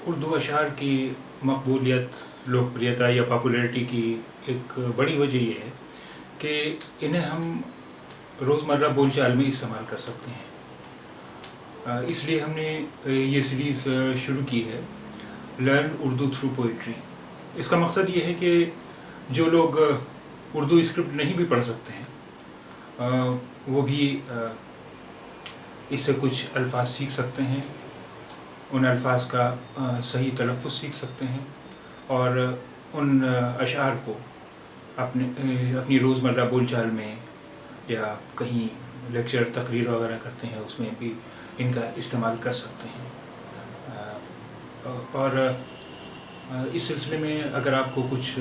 اردو اشعار کی مقبولیت، لوکپریتا یا پاپولیرٹی کی ایک بڑی وجہ یہ ہے کہ انہیں ہم روزمرہ بول چال میں استعمال کر سکتے ہیں۔ اس لیے ہم نے یہ سیریز شروع کی ہے، لرن اردو تھرو پوئٹری۔ اس کا مقصد یہ ہے کہ جو لوگ اردو اسکرپٹ نہیں بھی پڑھ سکتے ہیں وہ بھی اس سے کچھ الفاظ سیکھ سکتے ہیں، ان الفاظ کا صحیح تلفظ سیکھ سکتے ہیں اور ان اشعار کو اپنی روزمرہ بول چال میں یا کہیں لیکچر تقریر وغیرہ کرتے ہیں اس میں بھی ان کا استعمال کر سکتے ہیں۔ اور اس سلسلے میں اگر آپ کو کچھ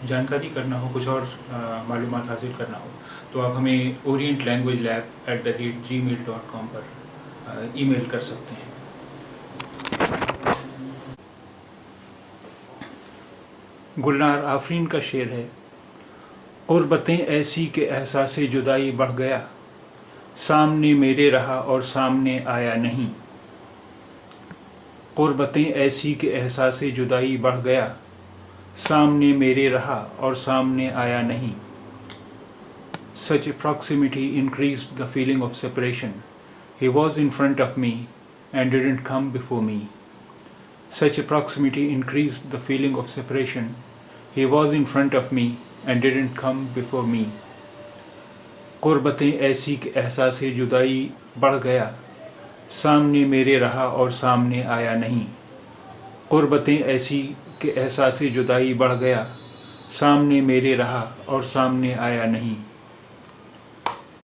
جانکاری کرنا ہو، کچھ اور معلومات حاصل کرنا ہو تو آپ ہمیں orientlanguagelab@gmail.com پر ای میل کر سکتے ہیں۔ گلنار آفرین کا شعر ہے، قربتیں ایسی کہ احساس جدائی بڑھ گیا، سامنے میرے رہا اور سامنے آیا نہیں۔ قربتیں ایسی کہ احساس جدائی بڑھ گیا، سامنے میرے رہا اور سامنے آیا نہیں۔ Such a proximity increased the feeling of separation. He was in front of me and didn't come before me. Such a proximity increased the feeling of separation. He was in front of me and didn't come before me. قربتیں ایسی کہ احساس جدائی بڑھ گیا، سامنے میرے رہا اور سامنے آیا نہیں۔ قربتیں ایسی کہ احساس جدائی بڑھ گیا، سامنے میرے رہا اور سامنے آیا نہیں۔